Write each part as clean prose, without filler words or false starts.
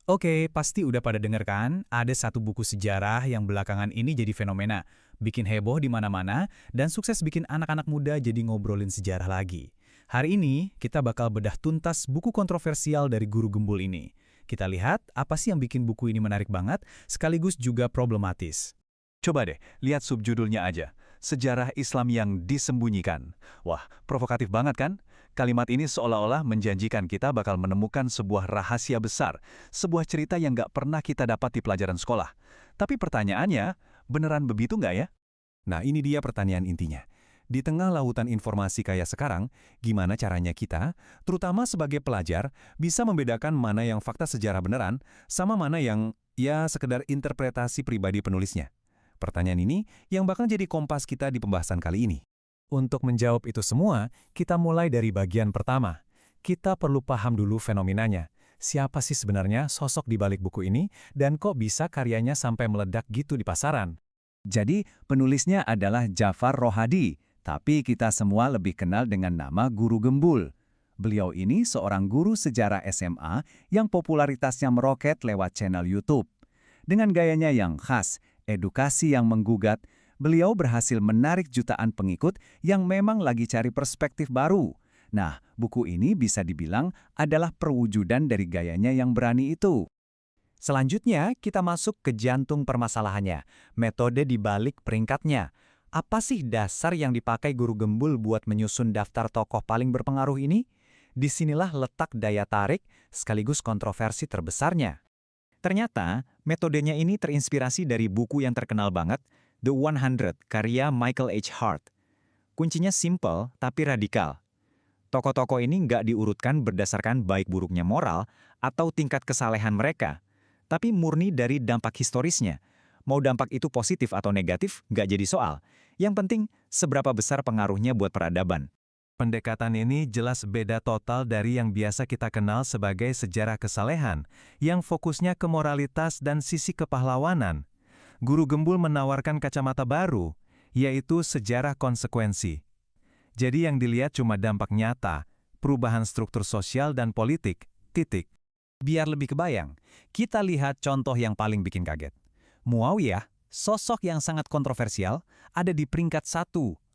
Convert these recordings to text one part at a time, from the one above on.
Oke, pasti udah pada denger kan? Ada satu buku sejarah yang belakangan ini jadi fenomena, bikin heboh di mana-mana, dan sukses bikin anak-anak muda jadi ngobrolin sejarah lagi. Hari ini, kita bakal bedah tuntas buku kontroversial dari guru gembul ini. Kita lihat apa sih yang bikin buku ini menarik banget, sekaligus juga problematis. Coba deh, lihat subjudulnya aja. Sejarah Islam yang disembunyikan. Wah, provokatif banget kan? Kalimat ini seolah-olah menjanjikan kita bakal menemukan sebuah rahasia besar, sebuah cerita yang nggak pernah kita dapat di pelajaran sekolah. Tapi pertanyaannya, beneran begitu nggak ya? Nah, ini dia pertanyaan intinya. Di tengah lautan informasi kayak sekarang, gimana caranya kita, terutama sebagai pelajar, bisa membedakan mana yang fakta sejarah beneran, sama mana yang, ya, sekedar interpretasi pribadi penulisnya? Pertanyaan ini yang bakal jadi kompas kita di pembahasan kali ini. Untuk menjawab itu semua, kita mulai dari bagian pertama. Kita perlu paham dulu fenomenanya. Siapa sih sebenarnya sosok di balik buku ini, dan kok bisa karyanya sampai meledak gitu di pasaran? Jadi, penulisnya adalah Jafar Rohadi, tapi kita semua lebih kenal dengan nama Guru Gembul. Beliau ini seorang guru sejarah SMA yang popularitasnya meroket lewat channel YouTube. Dengan gayanya yang khas, edukasi yang menggugat, beliau berhasil menarik jutaan pengikut yang memang lagi cari perspektif baru. Nah, buku ini bisa dibilang adalah perwujudan dari gayanya yang berani itu. Selanjutnya, kita masuk ke jantung permasalahannya, metode di balik peringkatnya. Apa sih dasar yang dipakai guru gembul buat menyusun daftar tokoh paling berpengaruh ini? Disinilah letak daya tarik sekaligus kontroversi terbesarnya. Ternyata, metodenya ini terinspirasi dari buku yang terkenal banget, The 100, karya Michael H. Hart. Kuncinya simple tapi radikal. Tokoh-tokoh ini nggak diurutkan berdasarkan baik buruknya moral atau tingkat kesalehan mereka, tapi murni dari dampak historisnya. Mau dampak itu positif atau negatif, nggak jadi soal. Yang penting, seberapa besar pengaruhnya buat peradaban. Pendekatan ini jelas beda total dari yang biasa kita kenal sebagai sejarah kesalehan, yang fokusnya ke moralitas dan sisi kepahlawanan. Guru Gembul menawarkan kacamata baru, yaitu sejarah konsekuensi. Jadi yang dilihat cuma dampak nyata, perubahan struktur sosial dan politik, titik. Biar lebih kebayang, kita lihat contoh yang paling bikin kaget. Muawiyah, sosok yang sangat kontroversial, ada di peringkat 1,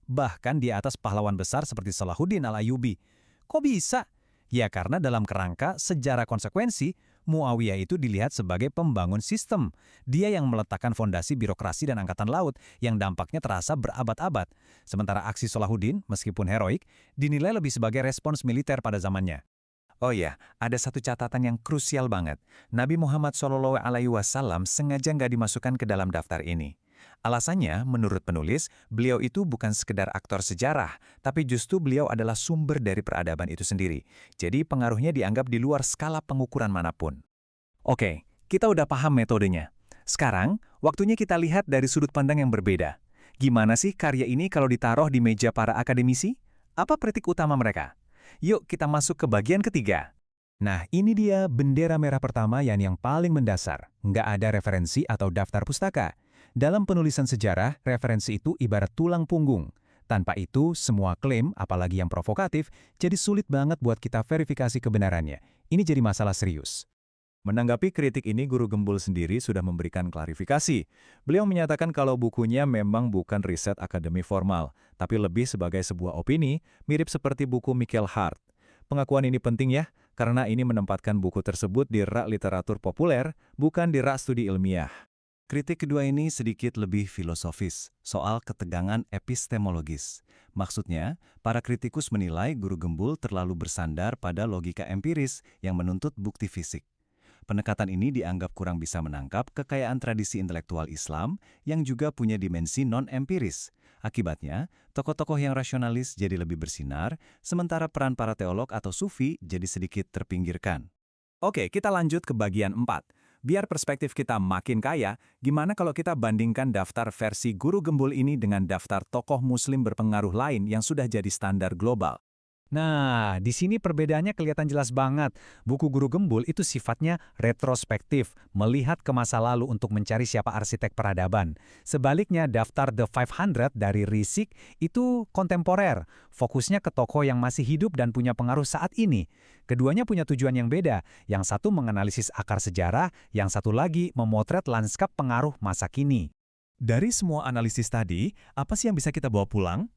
bahkan di atas pahlawan besar seperti Salahuddin Al-Ayyubi. Kok bisa? Ya karena dalam kerangka sejarah konsekuensi, Muawiyah itu dilihat sebagai pembangun sistem. Dia yang meletakkan fondasi birokrasi dan angkatan laut yang dampaknya terasa berabad-abad. Sementara aksi Salahuddin, meskipun heroik, dinilai lebih sebagai respons militer pada zamannya. Oh ya, ada satu catatan yang krusial banget. Nabi Muhammad SAW sengaja nggak dimasukkan ke dalam daftar ini. Alasannya, menurut penulis, beliau itu bukan sekedar aktor sejarah, tapi justru beliau adalah sumber dari peradaban itu sendiri. Jadi pengaruhnya dianggap di luar skala pengukuran manapun. Oke, kita udah paham metodenya. Sekarang, waktunya kita lihat dari sudut pandang yang berbeda. Gimana sih karya ini kalau ditaruh di meja para akademisi? Apa kritik utama mereka? Yuk kita masuk ke bagian ketiga. Nah, ini dia bendera merah pertama yang paling mendasar. Nggak ada referensi atau daftar pustaka. Dalam penulisan sejarah, referensi itu ibarat tulang punggung. Tanpa itu, semua klaim, apalagi yang provokatif, jadi sulit banget buat kita verifikasi kebenarannya. Ini jadi masalah serius. Menanggapi kritik ini, Guru Gembul sendiri sudah memberikan klarifikasi. Beliau menyatakan kalau bukunya memang bukan riset akademi formal, tapi lebih sebagai sebuah opini, mirip seperti buku Michael Hart. Pengakuan ini penting ya, karena ini menempatkan buku tersebut di rak literatur populer, bukan di rak studi ilmiah. Kritik kedua ini sedikit lebih filosofis, soal ketegangan epistemologis. Maksudnya, para kritikus menilai Guru Gembul terlalu bersandar pada logika empiris yang menuntut bukti fisik. Pendekatan ini dianggap kurang bisa menangkap kekayaan tradisi intelektual Islam yang juga punya dimensi non-empiris. Akibatnya, tokoh-tokoh yang rasionalis jadi lebih bersinar, sementara peran para teolog atau sufi jadi sedikit terpinggirkan. Oke, kita lanjut ke bagian 4. Biar perspektif kita makin kaya, gimana kalau kita bandingkan daftar versi Guru Gembul ini dengan daftar tokoh muslim berpengaruh lain yang sudah jadi standar global? Nah, di sini perbedaannya kelihatan jelas banget. Buku Guru Gembul itu sifatnya retrospektif, melihat ke masa lalu untuk mencari siapa arsitek peradaban. Sebaliknya, daftar The 500 dari Risik itu kontemporer, fokusnya ke tokoh yang masih hidup dan punya pengaruh saat ini. Keduanya punya tujuan yang beda, yang satu menganalisis akar sejarah, yang satu lagi memotret lanskap pengaruh masa kini. Dari semua analisis tadi, apa sih yang bisa kita bawa pulang?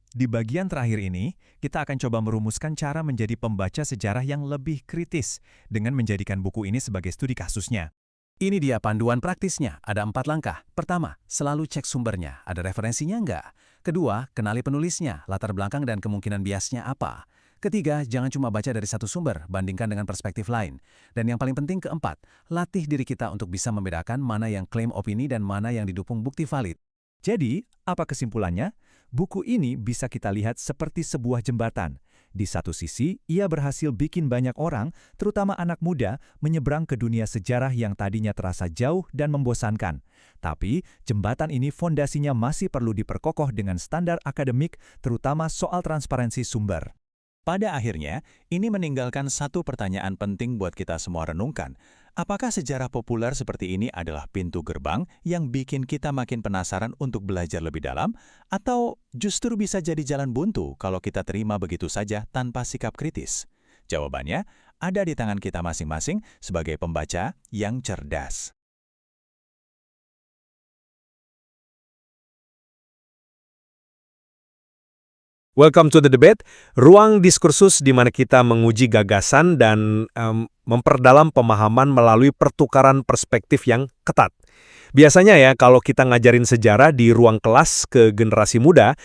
Di bagian terakhir ini, kita akan coba merumuskan cara menjadi pembaca sejarah yang lebih kritis dengan menjadikan buku ini sebagai studi kasusnya. Ini dia panduan praktisnya, ada 4 langkah. Pertama, selalu cek sumbernya, ada referensinya nggak? Kedua, kenali penulisnya, latar belakang dan kemungkinan biasnya apa. Ketiga, jangan cuma baca dari satu sumber, bandingkan dengan perspektif lain. Dan yang paling penting keempat, latih diri kita untuk bisa membedakan mana yang klaim opini dan mana yang didukung bukti valid. Jadi, apa kesimpulannya? Buku ini bisa kita lihat seperti sebuah jembatan. Di satu sisi, ia berhasil bikin banyak orang, terutama anak muda, menyeberang ke dunia sejarah yang tadinya terasa jauh dan membosankan. Tapi, jembatan ini fondasinya masih perlu diperkokoh dengan standar akademik, terutama soal transparansi sumber. Pada akhirnya, ini meninggalkan satu pertanyaan penting buat kita semua renungkan. Apakah sejarah populer seperti ini adalah pintu gerbang yang bikin kita makin penasaran untuk belajar lebih dalam? Atau justru bisa jadi jalan buntu kalau kita terima begitu saja tanpa sikap kritis? Jawabannya ada di tangan kita masing-masing sebagai pembaca yang cerdas. Welcome to the debate, ruang diskursus di mana kita menguji gagasan dan memperdalam pemahaman melalui pertukaran perspektif yang ketat. Biasanya ya, kalau kita ngajarin sejarah di ruang kelas ke generasi muda,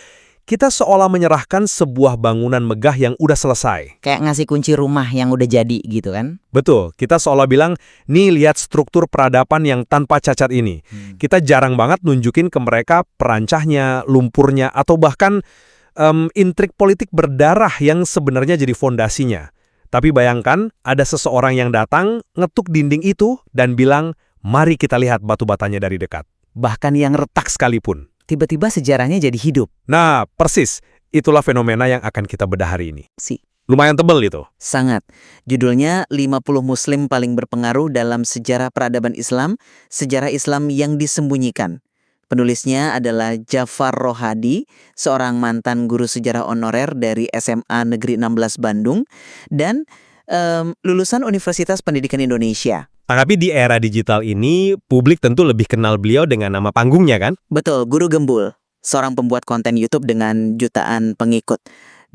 kita seolah menyerahkan sebuah bangunan megah yang udah selesai. Kayak ngasih kunci rumah yang udah jadi gitu kan. Betul, kita seolah bilang, nih lihat struktur peradaban yang tanpa cacat ini. Kita jarang banget nunjukin ke mereka perancahnya, lumpurnya, atau bahkan intrik politik berdarah yang sebenarnya jadi fondasinya. Tapi bayangkan, ada seseorang yang datang, ngetuk dinding itu, dan bilang, mari kita lihat batu batanya dari dekat. Bahkan yang retak Sekalipun. tiba-tiba sejarahnya jadi hidup. Nah, persis. Itulah fenomena yang akan kita bedah hari ini. Sih, Lumayan tebel itu. sangat. Judulnya 50 Muslim paling berpengaruh dalam sejarah peradaban Islam, sejarah Islam yang disembunyikan. Penulisnya adalah Jafar Rohadi, seorang mantan guru sejarah honorer dari SMA Negeri 16 Bandung, dan lulusan Universitas Pendidikan Indonesia. Tapi di era digital ini, publik tentu lebih kenal beliau dengan nama panggungnya kan? Betul, Guru Gembul, seorang pembuat konten YouTube dengan jutaan pengikut.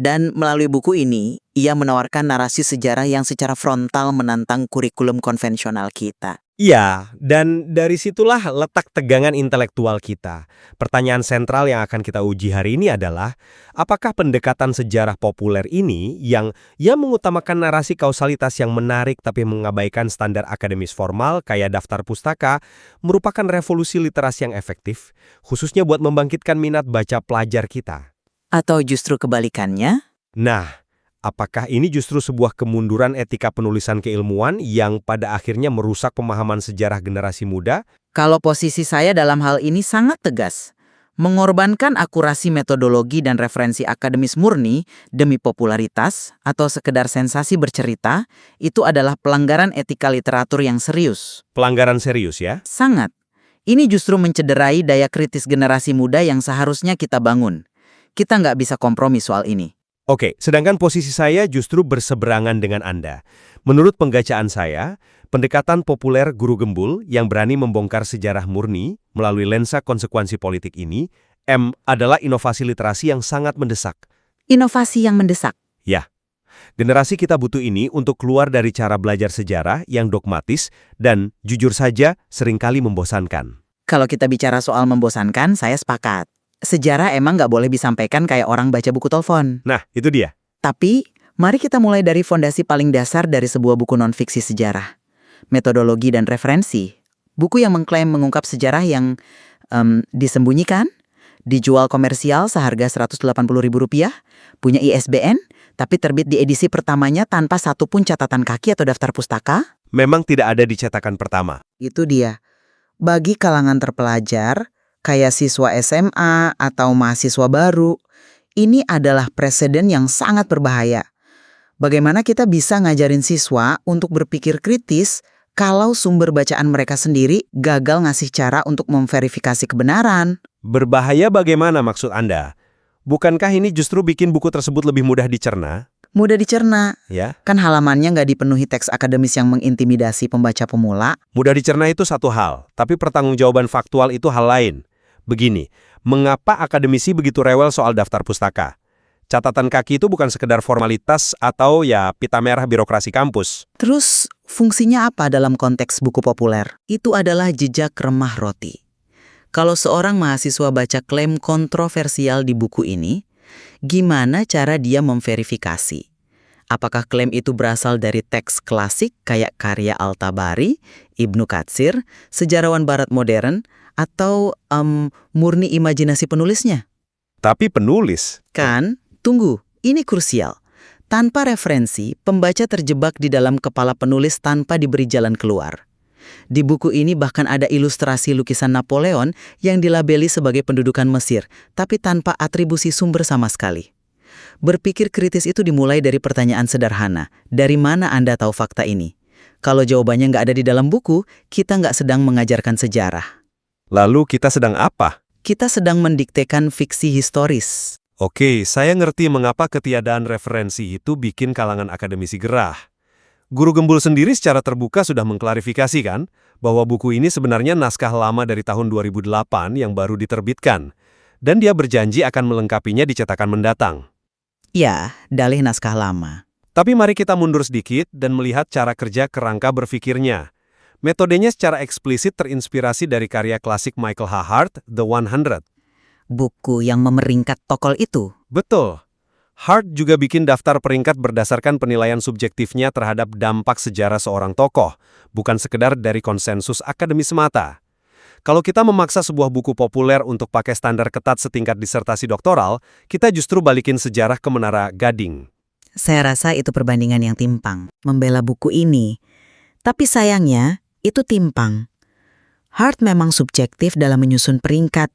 Dan melalui buku ini, ia menawarkan narasi sejarah yang secara frontal menantang kurikulum konvensional kita. Iya, dan dari situlah letak tegangan intelektual kita. Pertanyaan sentral yang akan kita uji hari ini adalah, apakah pendekatan sejarah populer ini yang mengutamakan narasi kausalitas yang menarik tapi mengabaikan standar akademis formal kayak daftar pustaka, merupakan revolusi literasi yang efektif, khususnya buat membangkitkan minat baca pelajar kita? Atau justru kebalikannya? Nah, apakah ini justru sebuah kemunduran etika penulisan keilmuan yang pada akhirnya merusak pemahaman sejarah generasi muda? Kalau posisi saya dalam hal ini sangat tegas. Mengorbankan akurasi metodologi dan referensi akademis murni demi popularitas atau sekedar sensasi bercerita, itu adalah pelanggaran etika literatur yang serius. Pelanggaran serius ya? Sangat. Ini justru mencederai daya kritis generasi muda yang seharusnya kita bangun. Kita nggak bisa kompromi soal ini. Oke, sedangkan posisi saya justru berseberangan dengan Anda. Menurut penggacaan saya, pendekatan populer Guru Gembul yang berani membongkar sejarah murni melalui lensa konsekuensi politik ini, adalah inovasi literasi yang sangat mendesak. Inovasi yang mendesak. Ya, generasi kita butuh ini untuk keluar dari cara belajar sejarah yang dogmatis dan, jujur saja, seringkali membosankan. Kalau kita bicara soal membosankan, saya sepakat. Sejarah emang nggak boleh disampaikan kayak orang baca buku telepon. Nah, itu dia. Tapi, mari kita mulai dari fondasi paling dasar dari sebuah buku non-fiksi sejarah. Metodologi dan referensi. Buku yang mengklaim mengungkap sejarah yang disembunyikan, dijual komersial seharga Rp180.000, punya ISBN, tapi terbit di edisi pertamanya tanpa satupun catatan kaki atau daftar pustaka. Memang tidak ada di cetakan pertama. Itu dia. Bagi kalangan terpelajar, kayak siswa SMA atau mahasiswa baru, Ini adalah preseden yang sangat berbahaya. Bagaimana kita bisa ngajarin siswa untuk berpikir kritis kalau sumber bacaan mereka sendiri gagal ngasih cara untuk memverifikasi kebenaran? Berbahaya bagaimana maksud Anda? Bukankah ini justru bikin buku tersebut lebih mudah dicerna? Mudah dicerna. Ya, Kan halamannya nggak dipenuhi teks akademis yang mengintimidasi pembaca pemula. mudah dicerna itu satu hal, tapi pertanggungjawaban faktual itu hal lain. Begini, mengapa akademisi begitu rewel soal daftar pustaka? Catatan kaki itu bukan sekedar formalitas atau ya pita merah birokrasi kampus. Terus fungsinya apa dalam konteks buku populer? Itu adalah jejak remah roti. Kalau seorang mahasiswa baca klaim kontroversial di buku ini, gimana cara dia memverifikasi? Apakah klaim itu berasal dari teks klasik kayak karya Al-Tabari, Ibnu Katsir, sejarawan barat modern, atau murni imajinasi penulisnya? Tapi penulis, Kan? Tunggu, ini krusial. Tanpa referensi, pembaca terjebak di dalam kepala penulis tanpa diberi jalan keluar. Di buku ini bahkan ada ilustrasi lukisan Napoleon yang dilabeli sebagai pendudukan Mesir, tapi tanpa atribusi sumber sama sekali. Berpikir kritis itu dimulai dari pertanyaan sederhana, dari mana Anda tahu fakta ini? Kalau jawabannya nggak ada di dalam buku, kita nggak sedang mengajarkan sejarah. lalu kita sedang apa? Kita sedang mendiktekan fiksi historis. Oke, saya ngerti mengapa ketiadaan referensi itu bikin kalangan akademisi gerah. Guru Gembul sendiri secara terbuka sudah mengklarifikasi kan, bahwa buku ini sebenarnya naskah lama dari tahun 2008 yang baru diterbitkan. Dan dia berjanji akan melengkapinya di cetakan mendatang. Ya, dalih naskah lama. Tapi mari kita mundur sedikit dan melihat cara kerja kerangka berfikirnya. Metodenya secara eksplisit terinspirasi dari karya klasik Michael H. Hart, The 100. Buku yang memeringkat tokol itu. Betul. Hart juga bikin daftar peringkat berdasarkan penilaian subjektifnya terhadap dampak sejarah seorang tokoh, bukan sekedar dari konsensus akademis semata. Kalau kita memaksa sebuah buku populer untuk pakai standar ketat setingkat disertasi doktoral, kita justru balikin sejarah ke Menara Gading. Saya rasa itu perbandingan yang timpang, membela buku ini. Tapi sayangnya, itu timpang. Hart memang subjektif dalam menyusun peringkat,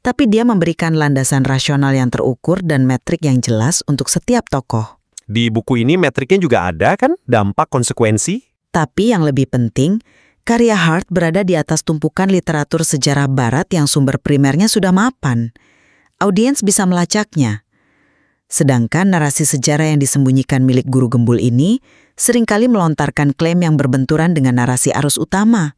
tapi dia memberikan landasan rasional yang terukur dan metrik yang jelas untuk setiap tokoh. Di buku ini metriknya juga ada kan? Dampak konsekuensi? Tapi yang lebih penting, karya Hart berada di atas tumpukan literatur sejarah barat yang sumber primernya sudah mapan. Audiens bisa melacaknya. Sedangkan narasi sejarah yang disembunyikan milik Guru Gembul ini seringkali melontarkan klaim yang berbenturan dengan narasi arus utama.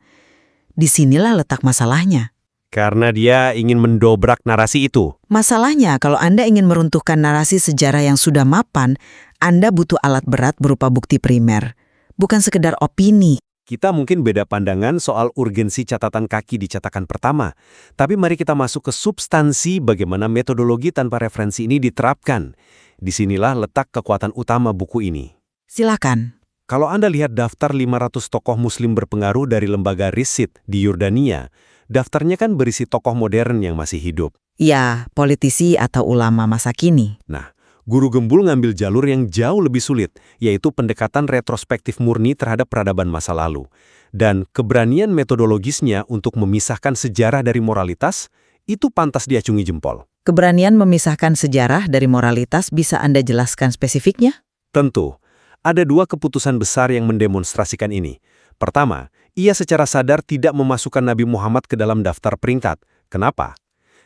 Disinilah letak masalahnya. Karena dia ingin mendobrak narasi itu. Masalahnya, kalau Anda ingin meruntuhkan narasi sejarah yang sudah mapan, Anda butuh alat berat berupa bukti primer, bukan sekedar opini. Kita mungkin beda pandangan soal urgensi catatan kaki di cetakan pertama, tapi mari kita masuk ke substansi bagaimana metodologi tanpa referensi ini diterapkan. Disinilah letak kekuatan utama buku ini. Silakan. Kalau Anda lihat daftar 500 tokoh muslim berpengaruh dari lembaga Riset di Yordania, daftarnya kan berisi tokoh modern yang masih hidup. Ya, politisi atau ulama masa kini. Nah, Guru Gembul ngambil jalur yang jauh lebih sulit, yaitu pendekatan retrospektif murni terhadap peradaban masa lalu. Dan keberanian metodologisnya untuk memisahkan sejarah dari moralitas, itu pantas diacungi jempol. Keberanian memisahkan sejarah dari moralitas bisa Anda jelaskan spesifiknya? Tentu, ada dua keputusan besar yang mendemonstrasikan ini. Pertama, ia secara sadar tidak memasukkan Nabi Muhammad ke dalam daftar peringkat. Kenapa?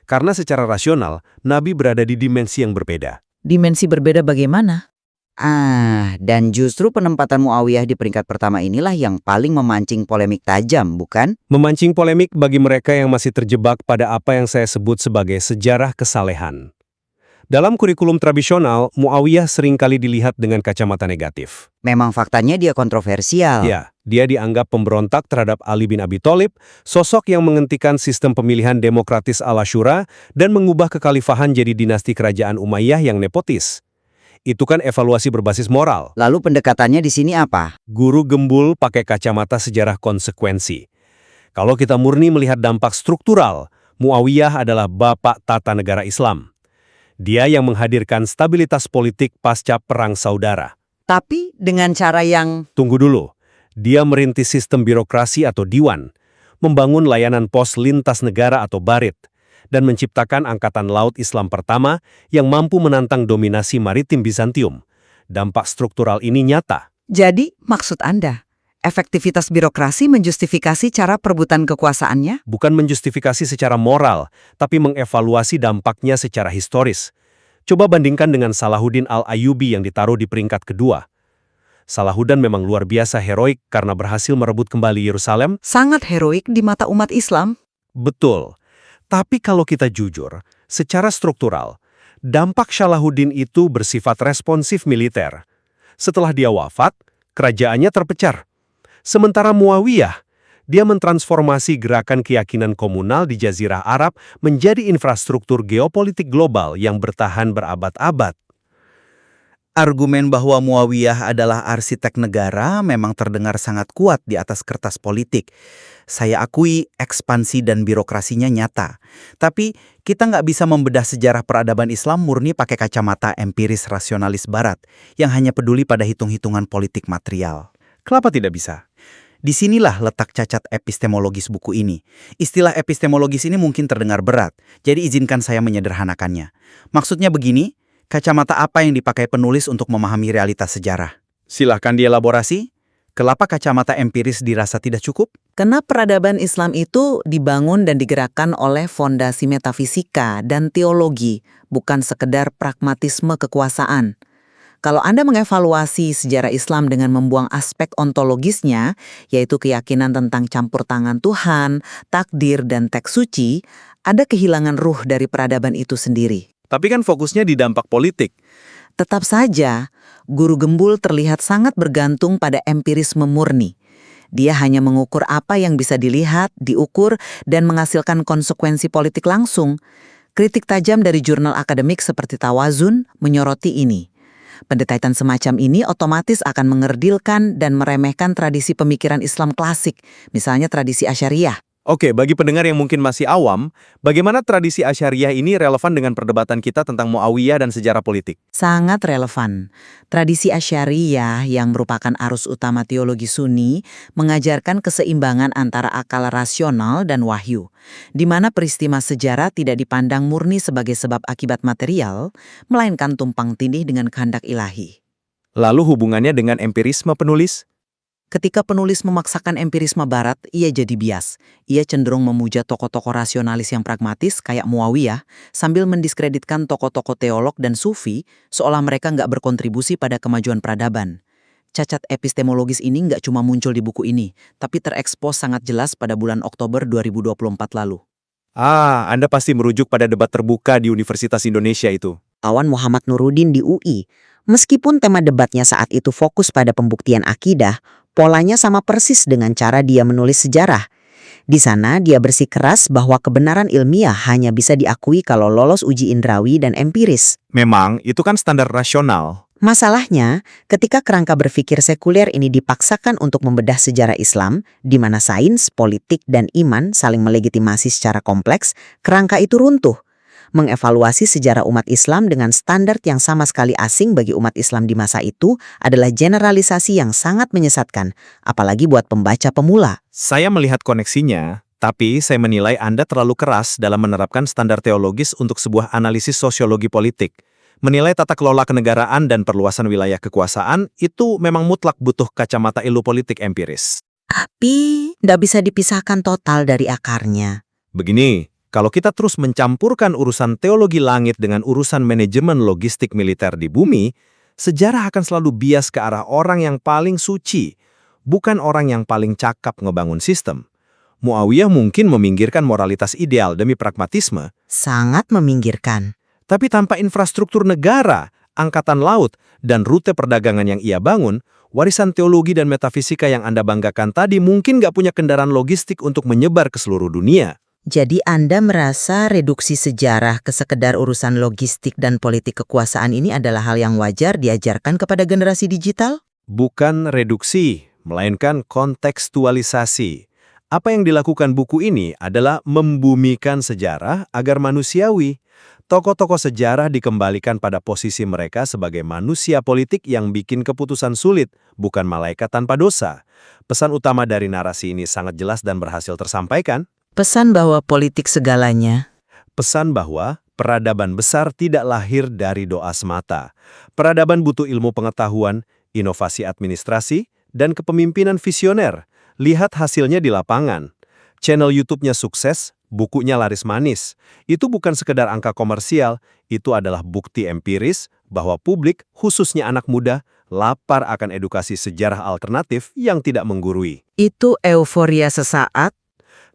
Karena secara rasional, Nabi berada di dimensi yang berbeda. Dimensi berbeda bagaimana? Dan justru penempatan Muawiyah di peringkat pertama inilah yang paling memancing polemik tajam, bukan? Memancing polemik bagi mereka yang masih terjebak pada apa yang saya sebut sebagai sejarah kesalehan. Dalam kurikulum tradisional, Muawiyah seringkali dilihat dengan kacamata negatif. Memang faktanya dia kontroversial. Ya, dia dianggap pemberontak terhadap Ali bin Abi Thalib, sosok yang menghentikan sistem pemilihan demokratis ala Syura dan mengubah kekhalifahan jadi dinasti kerajaan Umayyah yang nepotis. Itu kan evaluasi berbasis moral. Lalu pendekatannya di sini apa? Guru Gembul pakai kacamata sejarah konsekuensi. Kalau kita murni melihat dampak struktural, Muawiyah adalah bapak tata negara Islam. Dia yang menghadirkan stabilitas politik pasca Perang Saudara. Tapi dengan cara yang... Tunggu dulu. Dia merintis sistem birokrasi atau diwan, membangun layanan pos lintas negara atau barit, dan menciptakan Angkatan Laut Islam pertama yang mampu menantang dominasi maritim Bizantium. Dampak struktural ini nyata. Jadi, maksud Anda, efektivitas birokrasi menjustifikasi cara perebutan kekuasaannya? Bukan menjustifikasi secara moral, tapi mengevaluasi dampaknya secara historis. Coba bandingkan dengan Salahuddin Al-Ayyubi yang ditaruh di peringkat kedua. Salahuddin memang luar biasa heroik karena berhasil merebut kembali Yerusalem. Sangat heroik di mata umat Islam. Betul. Tapi kalau kita jujur, secara struktural, dampak Salahuddin itu bersifat responsif militer. Setelah dia wafat, kerajaannya terpecah. Sementara Muawiyah, dia mentransformasi gerakan keyakinan komunal di Jazirah Arab menjadi infrastruktur geopolitik global yang bertahan berabad-abad. Argumen bahwa Muawiyah adalah arsitek negara memang terdengar sangat kuat di atas kertas politik. Saya akui ekspansi dan birokrasinya nyata. Tapi kita nggak bisa membedah sejarah peradaban Islam murni pakai kacamata empiris rasionalis barat yang hanya peduli pada hitung-hitungan politik material. Kenapa tidak bisa? Disinilah letak cacat epistemologis buku ini. Istilah epistemologis ini mungkin terdengar berat, jadi izinkan saya menyederhanakannya. Maksudnya begini, kacamata apa yang dipakai penulis untuk memahami realitas sejarah? Silahkan dielaborasi. Kenapa kacamata empiris dirasa tidak cukup? Karena peradaban Islam itu dibangun dan digerakkan oleh fondasi metafisika dan teologi, bukan sekedar pragmatisme kekuasaan. Kalau Anda mengevaluasi sejarah Islam dengan membuang aspek ontologisnya, yaitu keyakinan tentang campur tangan Tuhan, takdir, dan teks suci, ada kehilangan ruh dari peradaban itu sendiri. Tapi kan fokusnya di dampak politik. Tetap saja, Guru Gembul terlihat sangat bergantung pada empirisme murni. Dia hanya mengukur apa yang bisa dilihat, diukur, dan menghasilkan konsekuensi politik langsung. Kritik tajam dari jurnal akademik seperti Tawazun menyoroti ini. Pendetaitan semacam ini otomatis akan mengerdilkan dan meremehkan tradisi pemikiran Islam klasik, misalnya tradisi Asyariah. Oke, bagi pendengar yang mungkin masih awam, bagaimana tradisi Asyariah ini relevan dengan perdebatan kita tentang Muawiyah dan sejarah politik? Sangat relevan. Tradisi Asyariah yang merupakan arus utama teologi Sunni mengajarkan keseimbangan antara akal rasional dan wahyu, di mana peristiwa sejarah tidak dipandang murni sebagai sebab akibat material, melainkan tumpang tindih dengan kehendak ilahi. Lalu hubungannya dengan empirisme penulis? Ketika penulis memaksakan empirisme barat, ia jadi bias. Ia cenderung memuja tokoh-tokoh rasionalis yang pragmatis kayak Muawiyah, sambil mendiskreditkan tokoh-tokoh teolog dan sufi, seolah mereka nggak berkontribusi pada kemajuan peradaban. Cacat epistemologis ini nggak cuma muncul di buku ini, tapi terekspos sangat jelas pada bulan Oktober 2024 lalu. Anda pasti merujuk pada debat terbuka di Universitas Indonesia itu. Lawan Muhammad Nuruddin di UI. Meskipun tema debatnya saat itu fokus pada pembuktian akidah, polanya sama persis dengan cara dia menulis sejarah. Di sana dia bersikeras bahwa kebenaran ilmiah hanya bisa diakui kalau lolos uji indrawi dan empiris. Memang, itu kan standar rasional. Masalahnya, ketika kerangka berpikir sekuler ini dipaksakan untuk membedah sejarah Islam, di mana sains, politik, dan iman saling melegitimasi secara kompleks, kerangka itu runtuh. Mengevaluasi sejarah umat Islam dengan standar yang sama sekali asing bagi umat Islam di masa itu adalah generalisasi yang sangat menyesatkan, apalagi buat pembaca pemula. Saya melihat koneksinya, tapi saya menilai Anda terlalu keras dalam menerapkan standar teologis untuk sebuah analisis sosiologi politik. Menilai tata kelola kenegaraan dan perluasan wilayah kekuasaan itu memang mutlak butuh kacamata ilmu politik empiris. Tapi, nggak bisa dipisahkan total dari akarnya. Begini, kalau kita terus mencampurkan urusan teologi langit dengan urusan manajemen logistik militer di bumi, sejarah akan selalu bias ke arah orang yang paling suci, bukan orang yang paling cakap ngebangun sistem. Muawiyah mungkin meminggirkan moralitas ideal demi pragmatisme. Sangat meminggirkan. Tapi tanpa infrastruktur negara, angkatan laut, dan rute perdagangan yang ia bangun, warisan teologi dan metafisika yang Anda banggakan tadi mungkin nggak punya kendaraan logistik untuk menyebar ke seluruh dunia. Jadi Anda merasa reduksi sejarah ke sekedar urusan logistik dan politik kekuasaan ini adalah hal yang wajar diajarkan kepada generasi digital? Bukan reduksi, melainkan kontekstualisasi. Apa yang dilakukan buku ini adalah membumikan sejarah agar manusiawi. Tokoh-tokoh sejarah dikembalikan pada posisi mereka sebagai manusia politik yang bikin keputusan sulit, bukan malaikat tanpa dosa. Pesan utama dari narasi ini sangat jelas dan berhasil tersampaikan. Pesan bahwa politik segalanya. Pesan bahwa peradaban besar tidak lahir dari doa semata. Peradaban butuh ilmu pengetahuan, inovasi administrasi, dan kepemimpinan visioner. Lihat hasilnya di lapangan. Channel YouTube-nya sukses, bukunya laris manis. Itu bukan sekedar angka komersial, itu adalah bukti empiris bahwa publik, khususnya anak muda, lapar akan edukasi sejarah alternatif yang tidak menggurui. Itu euforia sesaat.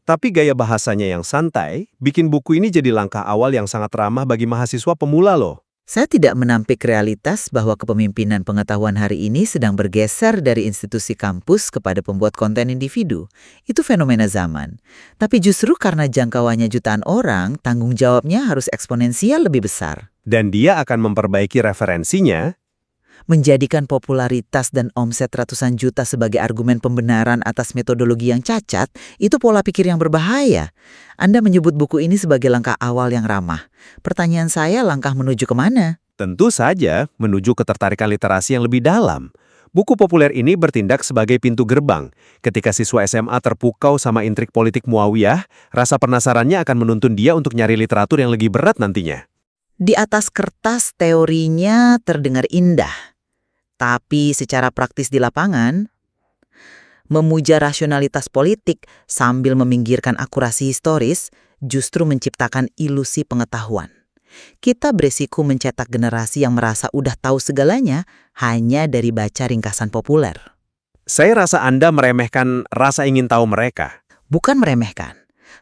Tapi gaya bahasanya yang santai, bikin buku ini jadi langkah awal yang sangat ramah bagi mahasiswa pemula loh. Saya tidak menampik realitas bahwa kepemimpinan pengetahuan hari ini sedang bergeser dari institusi kampus kepada pembuat konten individu. Itu fenomena zaman. Tapi justru karena jangkauannya jutaan orang, tanggung jawabnya harus eksponensial lebih besar. Dan dia akan memperbaiki referensinya. Menjadikan popularitas dan omset ratusan juta sebagai argumen pembenaran atas metodologi yang cacat, itu pola pikir yang berbahaya. Anda menyebut buku ini sebagai langkah awal yang ramah. Pertanyaan saya, langkah menuju kemana? Tentu saja menuju ketertarikan literasi yang lebih dalam. Buku populer ini bertindak sebagai pintu gerbang. Ketika siswa SMA terpukau sama intrik politik Muawiyah, rasa penasarannya akan menuntun dia untuk nyari literatur yang lebih berat nantinya. Di atas kertas teorinya terdengar indah. Tapi secara praktis di lapangan, memuja rasionalitas politik sambil meminggirkan akurasi historis justru menciptakan ilusi pengetahuan. Kita beresiko mencetak generasi yang merasa udah tahu segalanya hanya dari baca ringkasan populer. Saya rasa Anda meremehkan rasa ingin tahu mereka. Bukan meremehkan.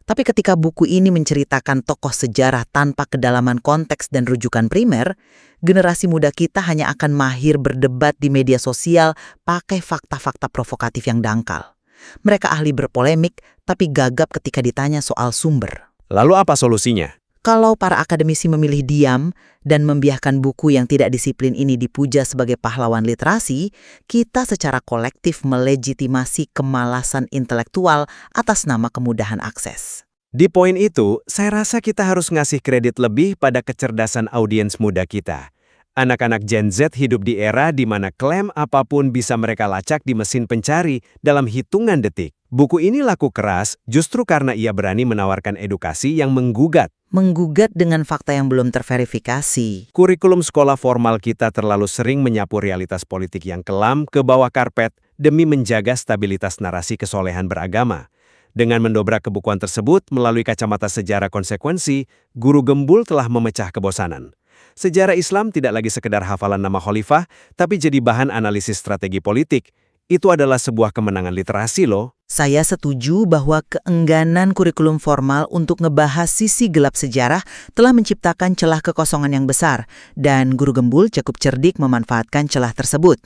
Tapi ketika buku ini menceritakan tokoh sejarah tanpa kedalaman konteks dan rujukan primer, generasi muda kita hanya akan mahir berdebat di media sosial pakai fakta-fakta provokatif yang dangkal. Mereka ahli berpolemik, tapi gagap ketika ditanya soal sumber. Lalu apa solusinya? Kalau para akademisi memilih diam dan membiarkan buku yang tidak disiplin ini dipuja sebagai pahlawan literasi, kita secara kolektif melegitimasi kemalasan intelektual atas nama kemudahan akses. Di poin itu, saya rasa kita harus ngasih kredit lebih pada kecerdasan audiens muda kita. Anak-anak Gen Z hidup di era di mana klaim apapun bisa mereka lacak di mesin pencari dalam hitungan detik. Buku ini laku keras justru karena ia berani menawarkan edukasi yang menggugat. Menggugat dengan fakta yang belum terverifikasi. Kurikulum sekolah formal kita terlalu sering menyapu realitas politik yang kelam ke bawah karpet demi menjaga stabilitas narasi kesolehan beragama. Dengan mendobrak kebukuan tersebut melalui kacamata sejarah konsekuensi, Guru Gembul telah memecah kebosanan. Sejarah Islam tidak lagi sekedar hafalan nama khalifah, tapi jadi bahan analisis strategi politik. Itu adalah sebuah kemenangan literasi loh. Saya setuju bahwa keengganan kurikulum formal untuk ngebahas sisi gelap sejarah telah menciptakan celah kekosongan yang besar, dan Guru Gembul cukup cerdik memanfaatkan celah tersebut.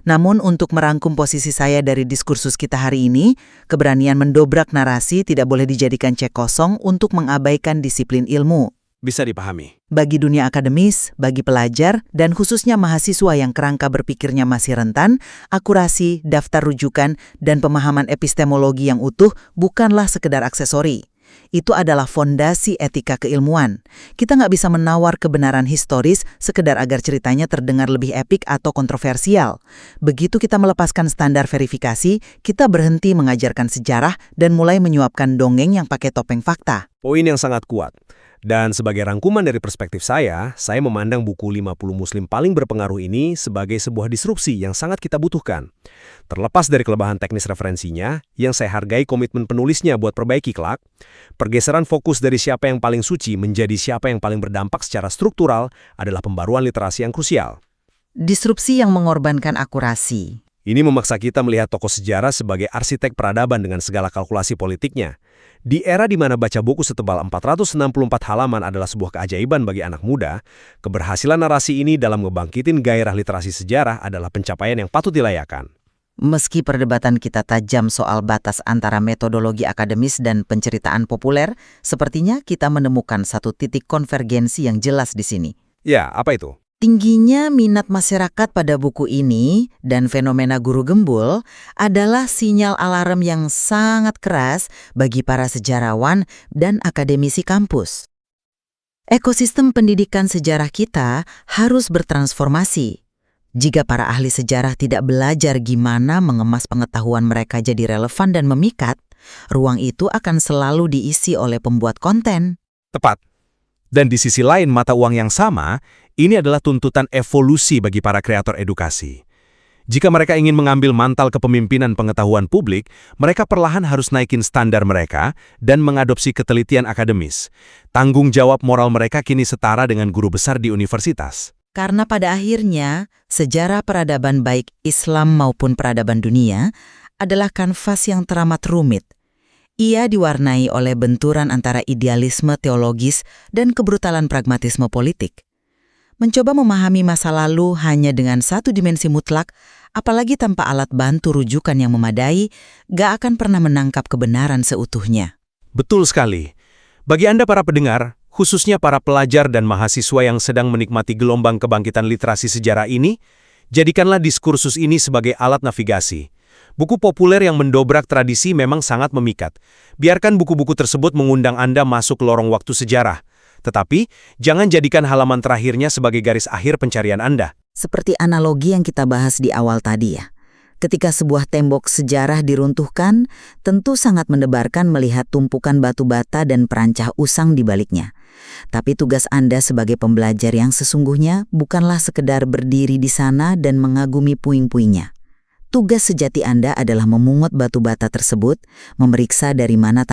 Namun untuk merangkum posisi saya dari diskursus kita hari ini, keberanian mendobrak narasi tidak boleh dijadikan cek kosong untuk mengabaikan disiplin ilmu. Bisa dipahami. Bagi dunia akademis, bagi pelajar, dan khususnya mahasiswa yang kerangka berpikirnya masih rentan, akurasi, daftar rujukan, dan pemahaman epistemologi yang utuh bukanlah sekedar aksesori. Itu adalah fondasi etika keilmuan. Kita nggak bisa menawar kebenaran historis sekedar agar ceritanya terdengar lebih epik atau kontroversial. Begitu kita melepaskan standar verifikasi, kita berhenti mengajarkan sejarah dan mulai menyuapkan dongeng yang pakai topeng fakta. Poin yang sangat kuat. Dan sebagai rangkuman dari perspektif saya memandang buku 50 Muslim paling berpengaruh ini sebagai sebuah disrupsi yang sangat kita butuhkan. Terlepas dari kelebihan teknis referensinya, yang saya hargai komitmen penulisnya buat perbaiki kelak, pergeseran fokus dari siapa yang paling suci menjadi siapa yang paling berdampak secara struktural adalah pembaruan literasi yang krusial. Disrupsi yang mengorbankan akurasi. Ini memaksa kita melihat tokoh sejarah sebagai arsitek peradaban dengan segala kalkulasi politiknya. Di era di mana baca buku setebal 464 halaman adalah sebuah keajaiban bagi anak muda, keberhasilan narasi ini dalam ngebangkitin gairah literasi sejarah adalah pencapaian yang patut dilayakan. Meski perdebatan kita tajam soal batas antara metodologi akademis dan penceritaan populer, sepertinya kita menemukan satu titik konvergensi yang jelas di sini. Ya, apa itu? Tingginya minat masyarakat pada buku ini dan fenomena Guru Gembul adalah sinyal alarm yang sangat keras bagi para sejarawan dan akademisi kampus. Ekosistem pendidikan sejarah kita harus bertransformasi. Jika para ahli sejarah tidak belajar gimana mengemas pengetahuan mereka jadi relevan dan memikat, ruang itu akan selalu diisi oleh pembuat konten. Tepat. Dan di sisi lain mata uang yang sama, ini adalah tuntutan evolusi bagi para kreator edukasi. Jika mereka ingin mengambil mantel kepemimpinan pengetahuan publik, mereka perlahan harus naikin standar mereka dan mengadopsi ketelitian akademis. Tanggung jawab moral mereka kini setara dengan guru besar di universitas. Karena pada akhirnya, sejarah peradaban baik Islam maupun peradaban dunia adalah kanvas yang teramat rumit. Ia diwarnai oleh benturan antara idealisme teologis dan kebrutalan pragmatisme politik. Mencoba memahami masa lalu hanya dengan satu dimensi mutlak, apalagi tanpa alat bantu rujukan yang memadai, gak akan pernah menangkap kebenaran seutuhnya. Betul sekali. Bagi Anda para pendengar, khususnya para pelajar dan mahasiswa yang sedang menikmati gelombang kebangkitan literasi sejarah ini, jadikanlah diskursus ini sebagai alat navigasi. Buku populer yang mendobrak tradisi memang sangat memikat. Biarkan buku-buku tersebut mengundang Anda masuk lorong waktu sejarah. Tetapi, jangan jadikan halaman terakhirnya sebagai garis akhir pencarian Anda. Seperti analogi yang kita bahas di awal tadi ya. Ketika sebuah tembok sejarah diruntuhkan, tentu sangat mendebarkan melihat tumpukan batu bata dan perancah usang di baliknya. Tapi tugas Anda sebagai pembelajar yang sesungguhnya bukanlah sekedar berdiri di sana dan mengagumi puing-puingnya. Tugas sejati Anda adalah memungut batu bata tersebut, memeriksa dari mana